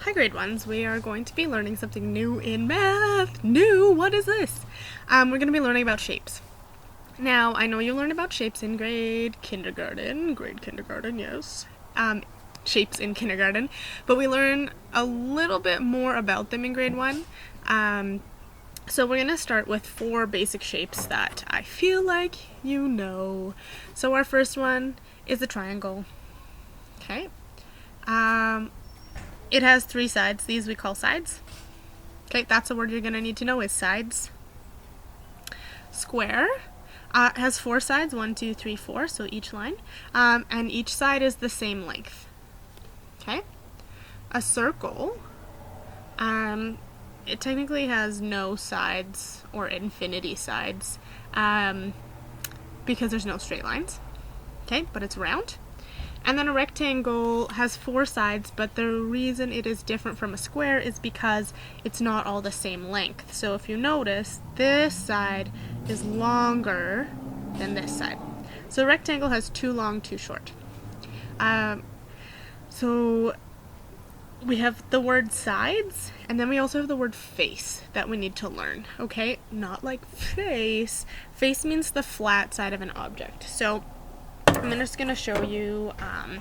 Hi grade ones, we are going to be learning something new in math. New? What is this? We're going to be learning about shapes. Now, I know you learned about shapes in grade kindergarten, yes. Shapes in kindergarten, but we learn a little bit more about them in grade 1. So we're going to start with 4 basic shapes that I feel like you know. So our first one is a triangle. Okay. It has 3 sides. These we call sides. Okay, that's the word you're going to need to know is sides. Square has 4 sides, 1, 2, 3, 4, so each line. And each side is the same length. Okay? A circle, it technically has no sides or infinity sides because there's no straight lines. Okay, but it's round. And then a rectangle has 4 sides, but the reason it is different from a square is because it's not all the same length. So if you notice, this side is longer than this side. So a rectangle has 2 long, 2 short. So we have the word sides, and then we also have the word face that we need to learn, okay? Not like face. Face means the flat side of an object. So I'm just going to show you, I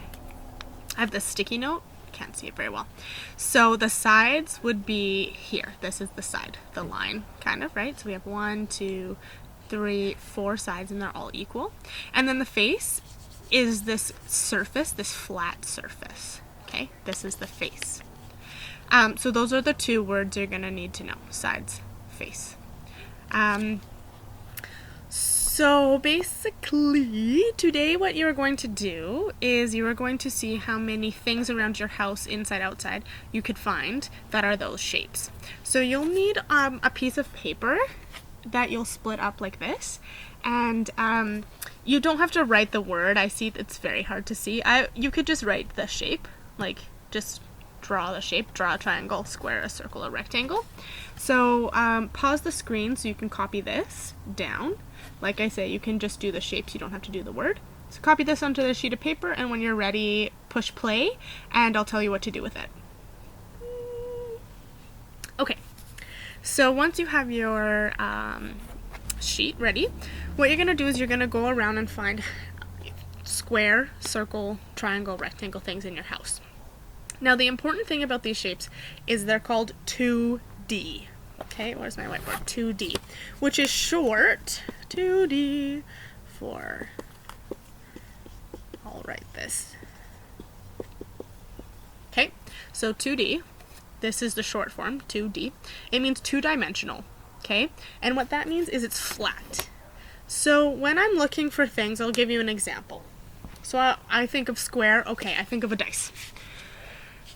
have this sticky note, can't see it very well. So the sides would be here. This is the side, the line, kind of, right? So we have 1, 2, 3, 4 sides, and they're all equal. And then the face is this surface, this flat surface, okay? This is the face. So those are the 2 words you're going to need to know, sides, face. So basically, today what you're going to do is you are going to see how many things around your house, inside, outside, you could find that are those shapes. So you'll need a piece of paper that you'll split up like this, and you don't have to write the word. I see it's very hard to see. You could just write the shape, like just draw the shape, draw a triangle, square, a circle, a rectangle. So pause the screen so you can copy this down. Like I say, you can just do the shapes, you don't have to do the word. So copy this onto the sheet of paper, and when you're ready, push play, and I'll tell you what to do with it. Okay, so once you have your sheet ready, what you're going to do is you're going to go around and find square, circle, triangle, rectangle things in your house. Now the important thing about these shapes is they're called 2D. Okay, where's my whiteboard? 2D, which is short, 2D, for, I'll write this. Okay, so 2D, this is the short form, 2D. It means 2-dimensional, okay? And what that means is it's flat. So when I'm looking for things, I'll give you an example. So I think of square, okay, I think of a dice.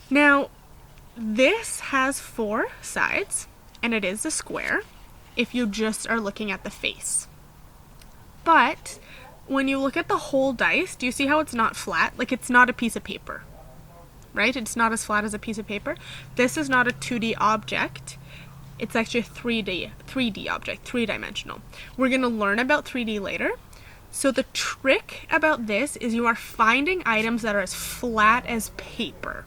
Now, this has 4 sides, and it is a square if you just are looking at the face. But when you look at the whole dice, do you see how it's not flat? Like, it's not a piece of paper, right? It's not as flat as a piece of paper. This is not a 2D object. It's actually a 3D object, 3-dimensional. We're going to learn about 3D later. So the trick about this is you are finding items that are as flat as paper.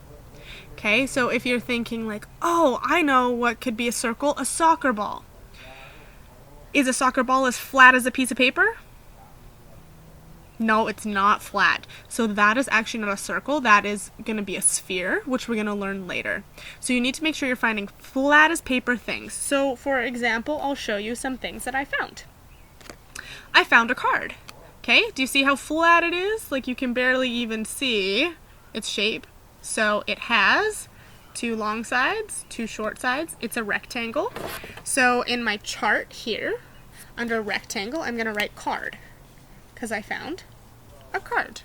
Okay, so if you're thinking like, oh, I know what could be a circle, a soccer ball. Is a soccer ball as flat as a piece of paper? No, it's not flat. So that is actually not a circle, that is going to be a sphere, which we're going to learn later. So you need to make sure you're finding flat as paper things. So for example, I'll show you some things that I found. I found a card. Okay, do you see how flat it is? Like you can barely even see its shape. So it has 2 long sides, 2 short sides. It's a rectangle. So in my chart here, under rectangle, I'm going to write card because I found a card.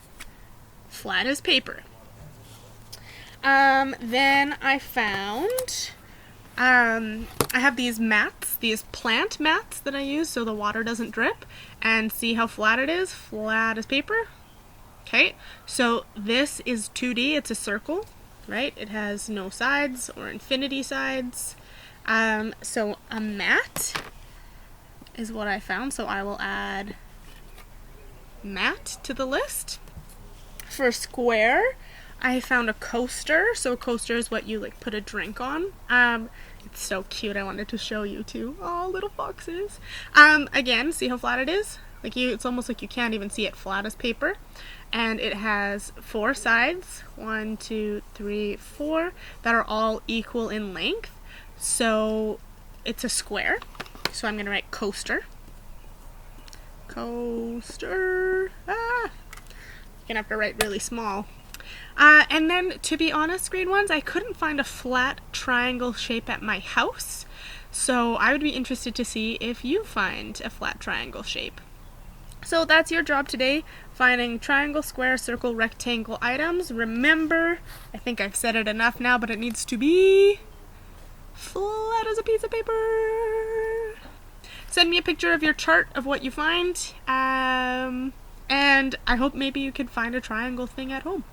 Flat as paper. Then I found, I have these mats, these plant mats that I use so the water doesn't drip. And see how flat it is? Flat as paper. Okay, so this is 2D, it's a circle, right? It has no sides or infinity sides. So a mat is what I found, so I will add mat to the list. For square, I found a coaster. So a coaster is what you like put a drink on. It's so cute. I wanted to show you too. Oh, little foxes. Again, see how flat it is? Like it's almost like you can't even see it, flat as paper. And it has 4 sides, 1, 2, 3, 4, that are all equal in length. So it's a square. So I'm going to write coaster. Coaster. You're going to have to write really small. And then, to be honest, grade ones, I couldn't find a flat triangle shape at my house. So I would be interested to see if you find a flat triangle shape. So that's your job today, finding triangle, square, circle, rectangle items. Remember, I think I've said it enough now, but it needs to be flat as a piece of paper. Send me a picture of your chart of what you find, and I hope maybe you can find a triangle thing at home.